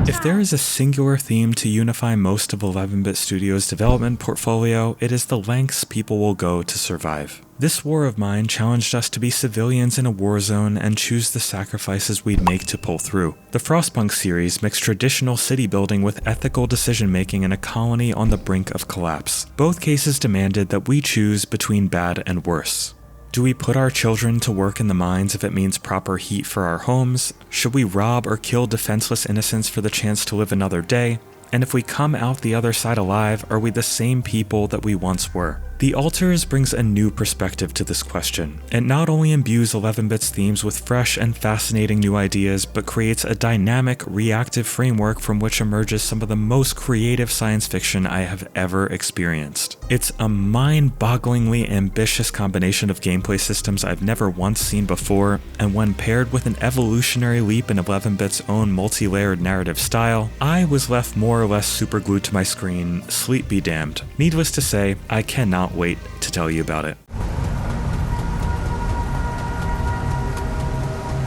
If there is a singular theme to unify most of 11-bit Studios' development portfolio, it is the lengths people will go to survive. This war of mine challenged us to be civilians in a war zone and choose the sacrifices we'd make to pull through. The Frostpunk series mixed traditional city building with ethical decision-making in a colony on the brink of collapse. Both cases demanded that we choose between bad and worse. Do we put our children to work in the mines if it means proper heat for our homes? Should we rob or kill defenseless innocents for the chance to live another day? And if we come out the other side alive, are we the same people that we once were? The Alters brings a new perspective to this question. It not only imbues 11-bit's themes with fresh and fascinating new ideas, but creates a dynamic, reactive framework from which emerges some of the most creative science fiction I have ever experienced. It's a mind-bogglingly ambitious combination of gameplay systems I've never once seen before, and when paired with an evolutionary leap in 11-bit's own multi-layered narrative style, I was left more or less superglued to my screen, sleep be damned. Needless to say, I cannot wait to tell you about it.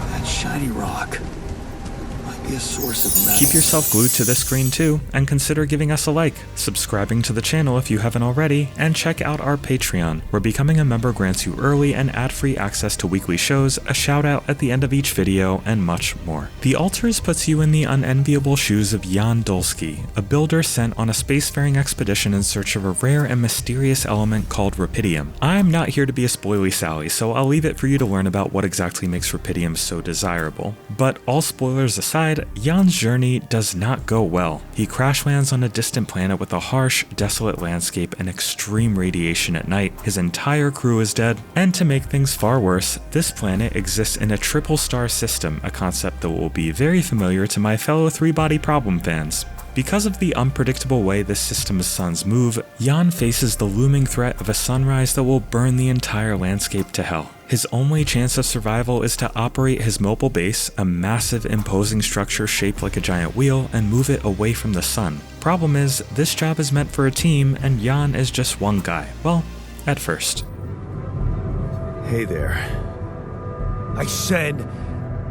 That shiny rock might be a source of metal. Keep yourself glued to this screen too, and consider giving us a like, subscribing to the channel if you haven't already, and check out our Patreon, where becoming a member grants you early and ad-free access to weekly shows, a shout out at the end of each video, and much more. The Alters puts you in the unenviable shoes of Jan Dolski, a builder sent on a spacefaring expedition in search of a rare and mysterious element called rupidium. I'm not here to be a spoily Sally, so I'll leave it for you to learn about what exactly makes rupidium so desirable. But all spoilers aside, Jan's journey does not go well. He crash lands on a distant planet with a harsh, desolate landscape and extreme radiation at night. His entire crew is dead, and to make things far worse, this planet exists in a triple star system, a concept that will be very familiar to my fellow three-body problem fans. Because of the unpredictable way this system's suns move, Jan faces the looming threat of a sunrise that will burn the entire landscape to hell. His only chance of survival is to operate his mobile base, a massive imposing structure shaped like a giant wheel, and move it away from the sun. Problem is, this job is meant for a team, and Jan is just one guy. Well, at first. Hey there. I said,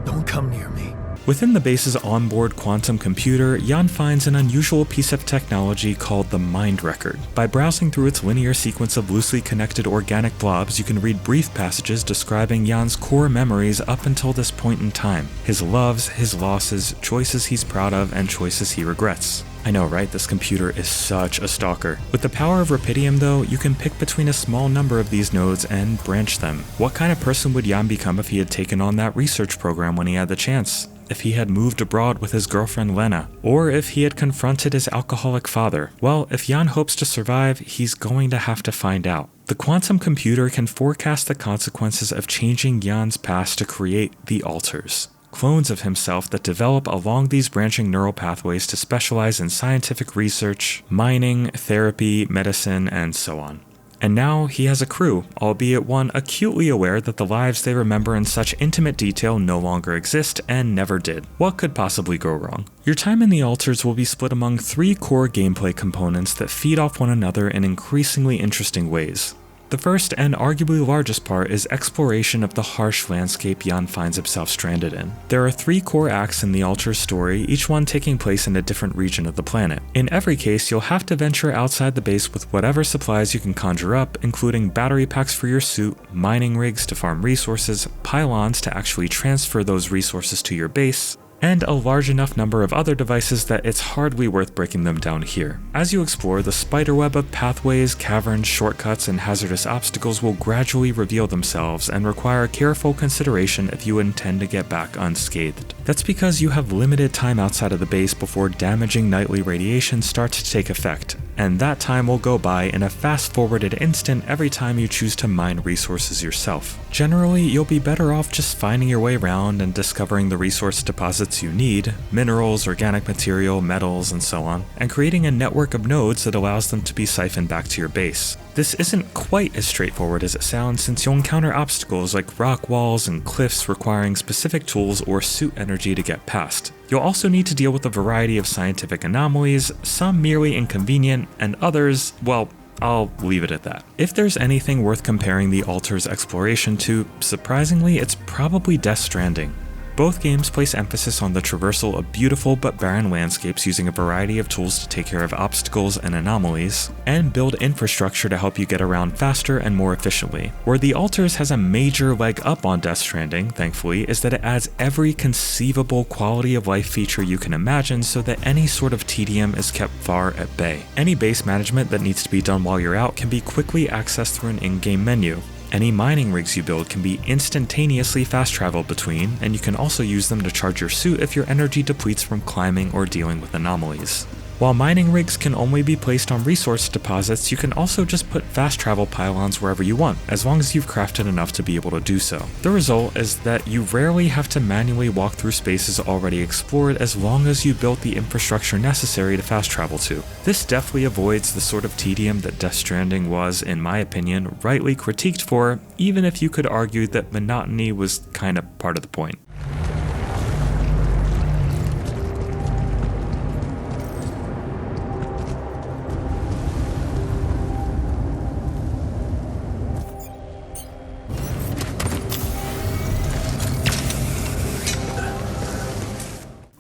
don't come near me. Within the base's onboard quantum computer, Jan finds an unusual piece of technology called the Mind Record. By browsing through its linear sequence of loosely connected organic blobs, you can read brief passages describing Jan's core memories up until this point in time. His loves, his losses, choices he's proud of, and choices he regrets. I know, right? This computer is such a stalker. With the power of rupidium though, you can pick between a small number of these nodes and branch them. What kind of person would Jan become if he had taken on that research program when he had the chance? If he had moved abroad with his girlfriend Lena, or if he had confronted his alcoholic father? Well, if Jan hopes to survive, he's going to have to find out. The quantum computer can forecast the consequences of changing Jan's past to create the Alters, clones of himself that develop along these branching neural pathways to specialize in scientific research, mining, therapy, medicine, and so on. And now he has a crew, albeit one acutely aware that the lives they remember in such intimate detail no longer exist and never did. What could possibly go wrong? Your time in the Alters will be split among 3 core gameplay components that feed off one another in increasingly interesting ways. The first and arguably largest part is exploration of the harsh landscape Jan finds himself stranded in. There are 3 core acts in the Alters story, each one taking place in a different region of the planet. In every case, you'll have to venture outside the base with whatever supplies you can conjure up, including battery packs for your suit, mining rigs to farm resources, pylons to actually transfer those resources to your base, and a large enough number of other devices that it's hardly worth breaking them down here. As you explore, the spiderweb of pathways, caverns, shortcuts, and hazardous obstacles will gradually reveal themselves and require careful consideration if you intend to get back unscathed. That's because you have limited time outside of the base before damaging nightly radiation starts to take effect, and that time will go by in a fast-forwarded instant every time you choose to mine resources yourself. Generally, you'll be better off just finding your way around and discovering the resource deposits you need, minerals, organic material, metals, and so on, and creating a network of nodes that allows them to be siphoned back to your base. This isn't quite as straightforward as it sounds, since you'll encounter obstacles like rock walls and cliffs requiring specific tools or suit energy to get past. You'll also need to deal with a variety of scientific anomalies, some merely inconvenient, and others, well, I'll leave it at that. If there's anything worth comparing the Alters exploration to, surprisingly, it's probably Death Stranding. Both games place emphasis on the traversal of beautiful but barren landscapes using a variety of tools to take care of obstacles and anomalies, and build infrastructure to help you get around faster and more efficiently. Where The Alters has a major leg up on Death Stranding, thankfully, is that it adds every conceivable quality of life feature you can imagine so that any sort of tedium is kept far at bay. Any base management that needs to be done while you're out can be quickly accessed through an in-game menu. Any mining rigs you build can be instantaneously fast traveled between, and you can also use them to charge your suit if your energy depletes from climbing or dealing with anomalies. While mining rigs can only be placed on resource deposits, you can also just put fast travel pylons wherever you want, as long as you've crafted enough to be able to do so. The result is that you rarely have to manually walk through spaces already explored as long as you built the infrastructure necessary to fast travel to. This definitely avoids the sort of tedium that Death Stranding was, in my opinion, rightly critiqued for, even if you could argue that monotony was kind of part of the point.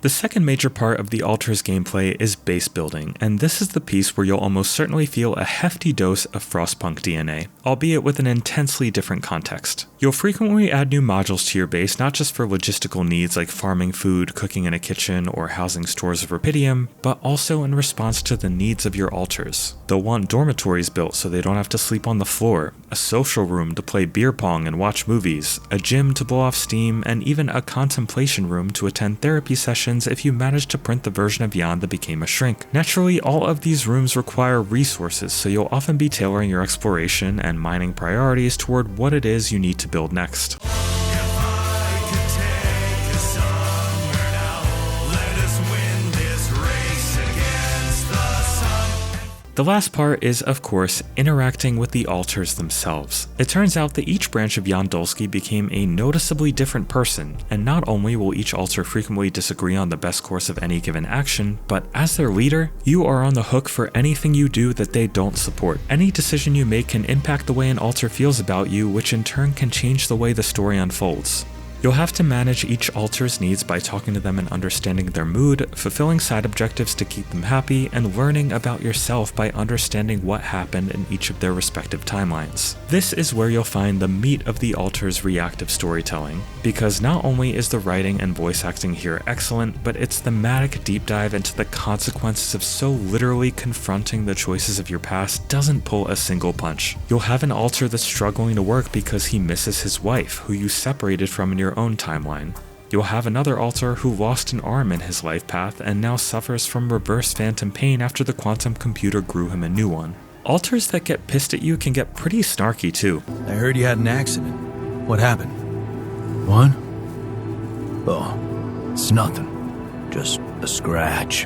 The second major part of The Alters gameplay is base building, and this is the piece where you'll almost certainly feel a hefty dose of Frostpunk DNA, albeit with an intensely different context. You'll frequently add new modules to your base, not just for logistical needs like farming food, cooking in a kitchen, or housing stores of rubidium, but also in response to the needs of your alters. They'll want dormitories built so they don't have to sleep on the floor, a social room to play beer pong and watch movies, a gym to blow off steam, and even a contemplation room to attend therapy sessions if you manage to print the version of Jan that became a shrink. Naturally, all of these rooms require resources, so you'll often be tailoring your exploration and mining priorities toward what it is you need to build next. The last part is, of course, interacting with the alters themselves. It turns out that each branch of Jan Dolski became a noticeably different person, and not only will each alter frequently disagree on the best course of any given action, but as their leader, you are on the hook for anything you do that they don't support. Any decision you make can impact the way an alter feels about you, which in turn can change the way the story unfolds. You'll have to manage each alter's needs by talking to them and understanding their mood, fulfilling side objectives to keep them happy, and learning about yourself by understanding what happened in each of their respective timelines. This is where you'll find the meat of the alter's reactive storytelling, because not only is the writing and voice acting here excellent, but its thematic deep dive into the consequences of so literally confronting the choices of your past doesn't pull a single punch. You'll have an alter that's struggling to work because he misses his wife, who you separated from in your own timeline. You'll have another alter who lost an arm in his life path and now suffers from reverse phantom pain after the quantum computer grew him a new one. Alters that get pissed at you can get pretty snarky too. I heard you had an accident. What happened? What? Oh, it's nothing. Just a scratch.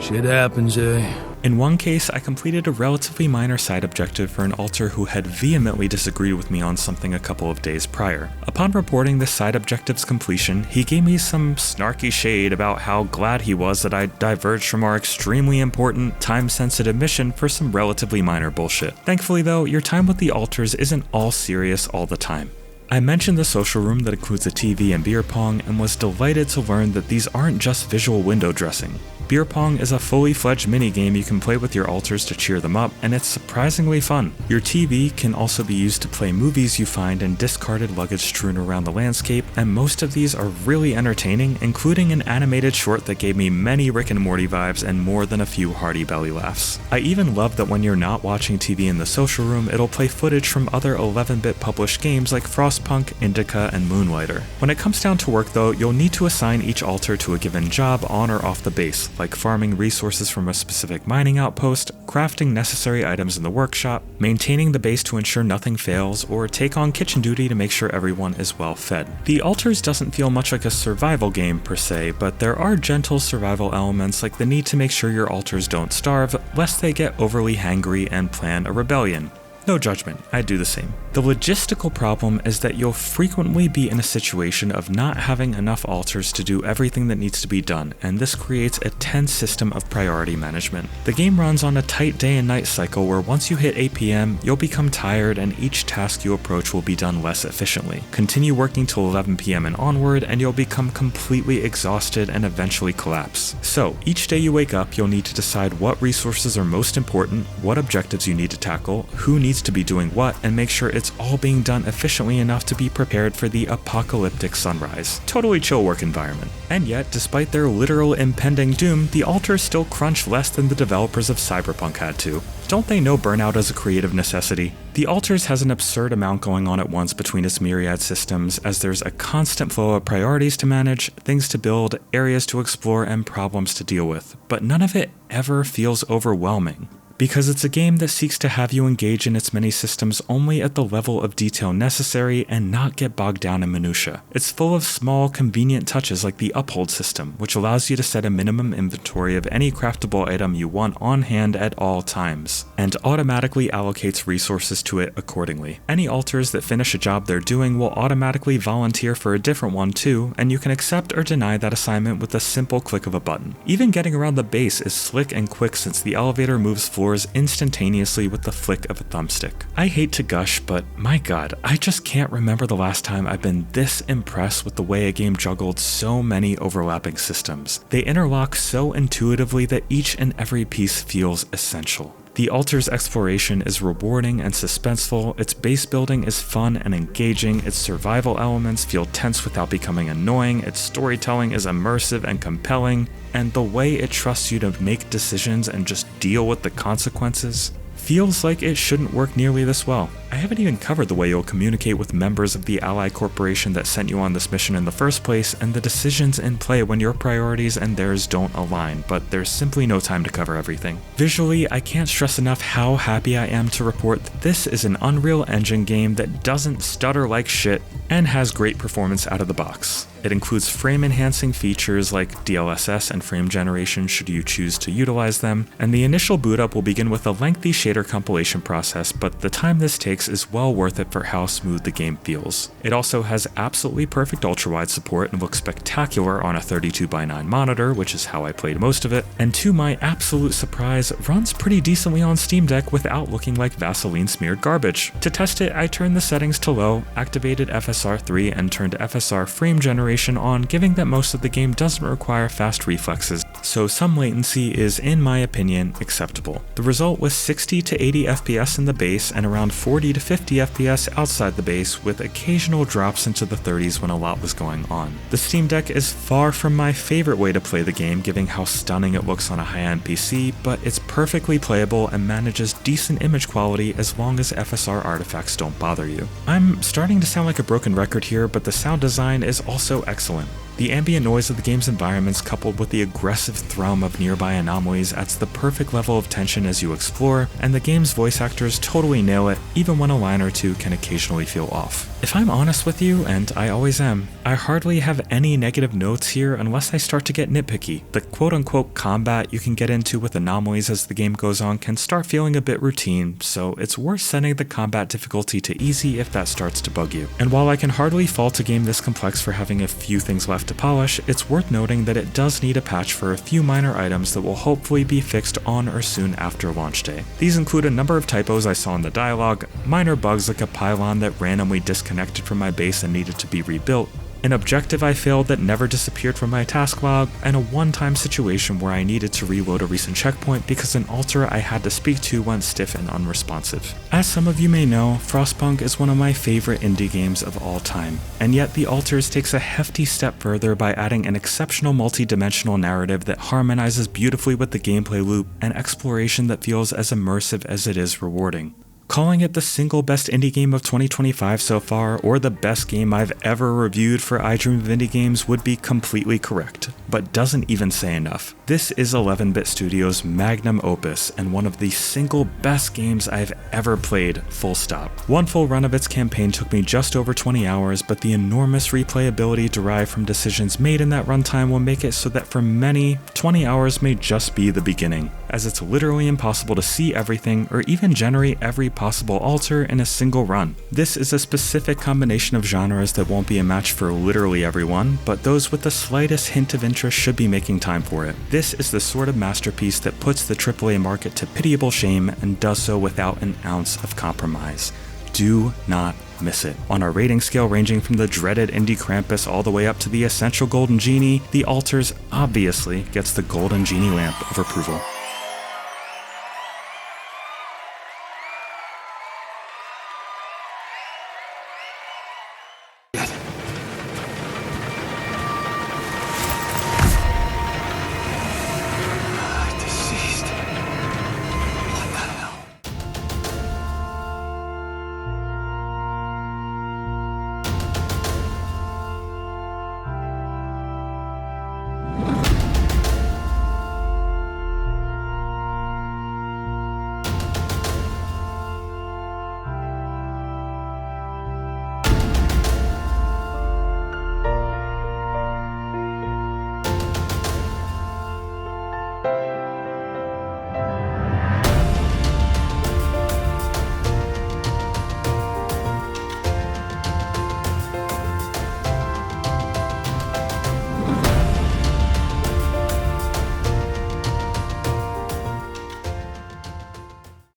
Shit happens, eh? In one case, I completed a relatively minor side objective for an alter who had vehemently disagreed with me on something a couple of days prior. Upon reporting this side objective's completion, he gave me some snarky shade about how glad he was that I diverged from our extremely important, time-sensitive mission for some relatively minor bullshit. Thankfully though, your time with the alters isn't all serious all the time. I mentioned the social room that includes a TV and beer pong, and was delighted to learn that these aren't just visual window dressing. Beer pong is a fully fledged minigame you can play with your alters to cheer them up, and it's surprisingly fun. Your TV can also be used to play movies you find in discarded luggage strewn around the landscape, and most of these are really entertaining, including an animated short that gave me many Rick and Morty vibes and more than a few hearty belly laughs. I even love that when you're not watching TV in the social room, it'll play footage from other 11-bit published games like Frostpunk, Indica, and Moonlighter. When it comes down to work though, you'll need to assign each alter to a given job on or off the base, like farming resources from a specific mining outpost, crafting necessary items in the workshop, maintaining the base to ensure nothing fails, or take on kitchen duty to make sure everyone is well fed. The Alters doesn't feel much like a survival game per se, but there are gentle survival elements like the need to make sure your alters don't starve, lest they get overly hangry and plan a rebellion. No judgment, I'd do the same. The logistical problem is that you'll frequently be in a situation of not having enough altars to do everything that needs to be done, and this creates a tense system of priority management. The game runs on a tight day and night cycle where once you hit 8 PM, you'll become tired and each task you approach will be done less efficiently. Continue working till 11 PM and onward, and you'll become completely exhausted and eventually collapse. So, each day you wake up, you'll need to decide what resources are most important, what objectives you need to tackle, who needs to be doing what, and make sure it's all being done efficiently enough to be prepared for the apocalyptic sunrise. Totally chill work environment. And yet, despite their literal impending doom, the altars still crunch less than the developers of Cyberpunk had to. Don't they know burnout is a creative necessity? The Altars has an absurd amount going on at once between its myriad systems, as there's a constant flow of priorities to manage, things to build, areas to explore, and problems to deal with, but none of it ever feels overwhelming. Because it's a game that seeks to have you engage in its many systems only at the level of detail necessary and not get bogged down in minutia. It's full of small, convenient touches like the uphold system, which allows you to set a minimum inventory of any craftable item you want on hand at all times, and automatically allocates resources to it accordingly. Any altars that finish a job they're doing will automatically volunteer for a different one too, and you can accept or deny that assignment with a simple click of a button. Even getting around the base is slick and quick since the elevator moves floors instantaneously with the flick of a thumbstick. I hate to gush, but my god, I just can't remember the last time I've been this impressed with the way a game juggled so many overlapping systems. They interlock so intuitively that each and every piece feels essential. The Altar's exploration is rewarding and suspenseful, its base building is fun and engaging, its survival elements feel tense without becoming annoying, its storytelling is immersive and compelling, and the way it trusts you to make decisions and just deal with the consequences feels like it shouldn't work nearly this well. I haven't even covered the way you'll communicate with members of the Ally Corporation that sent you on this mission in the first place, and the decisions in play when your priorities and theirs don't align, but there's simply no time to cover everything. Visually, I can't stress enough how happy I am to report that this is an Unreal Engine game that doesn't stutter like shit and has great performance out of the box. It includes frame-enhancing features like DLSS and frame generation should you choose to utilize them, and the initial boot up will begin with a lengthy shader compilation process, but the time this takes is well worth it for how smooth the game feels. It also has absolutely perfect ultrawide support and looks spectacular on a 32:9 monitor, which is how I played most of it, and to my absolute surprise, runs pretty decently on Steam Deck without looking like Vaseline-smeared garbage. To test it, I turned the settings to low, activated FSR 3, and turned FSR frame generation on, giving that most of the game doesn't require fast reflexes, so some latency is, in my opinion, acceptable. The result was 60 to 80 FPS in the base and around 40 to 50 FPS outside the base, with occasional drops into the 30s when a lot was going on. The Steam Deck is far from my favorite way to play the game, given how stunning it looks on a high-end PC, but it's perfectly playable and manages decent image quality as long as FSR artifacts don't bother you. I'm starting to sound like a broken record here, but the sound design is also excellent. The ambient noise of the game's environments coupled with the aggressive thrum of nearby anomalies adds the perfect level of tension as you explore, and the game's voice actors totally nail it, even when a line or two can occasionally feel off. If I'm honest with you, and I always am, I hardly have any negative notes here unless I start to get nitpicky. The quote-unquote combat you can get into with anomalies as the game goes on can start feeling a bit routine, so it's worth setting the combat difficulty to easy if that starts to bug you. And while I can hardly fault a game this complex for having a few things left to polish, it's worth noting that it does need a patch for a few minor items that will hopefully be fixed on or soon after launch day. These include a number of typos I saw in the dialogue, minor bugs like a pylon that randomly disconnected from my base and needed to be rebuilt, an objective I failed that never disappeared from my task log, and a one-time situation where I needed to reload a recent checkpoint because an altar I had to speak to went stiff and unresponsive. As some of you may know, Frostpunk is one of my favorite indie games of all time, and yet The Altars takes a hefty step further by adding an exceptional multi-dimensional narrative that harmonizes beautifully with the gameplay loop and exploration that feels as immersive as it is rewarding. Calling it the single best indie game of 2025 so far, or the best game I've ever reviewed for I Dream of Indie Games would be completely correct. but doesn't even say enough. This is 11-Bit Studios' magnum opus and one of the single best games I've ever played, full stop. One full run of its campaign took me just over 20 hours, but the enormous replayability derived from decisions made in that runtime will make it so that for many, 20 hours may just be the beginning, as it's literally impossible to see everything or even generate every possible alter in a single run. This is a specific combination of genres that won't be a match for literally everyone, but those with the slightest hint of interest should be making time for it. This is the sort of masterpiece that puts the AAA market to pitiable shame and does so without an ounce of compromise. Do not miss it. On a rating scale ranging from the dreaded Indie Krampus all the way up to the essential Golden Genie, The Alters obviously gets the Golden Genie lamp of approval.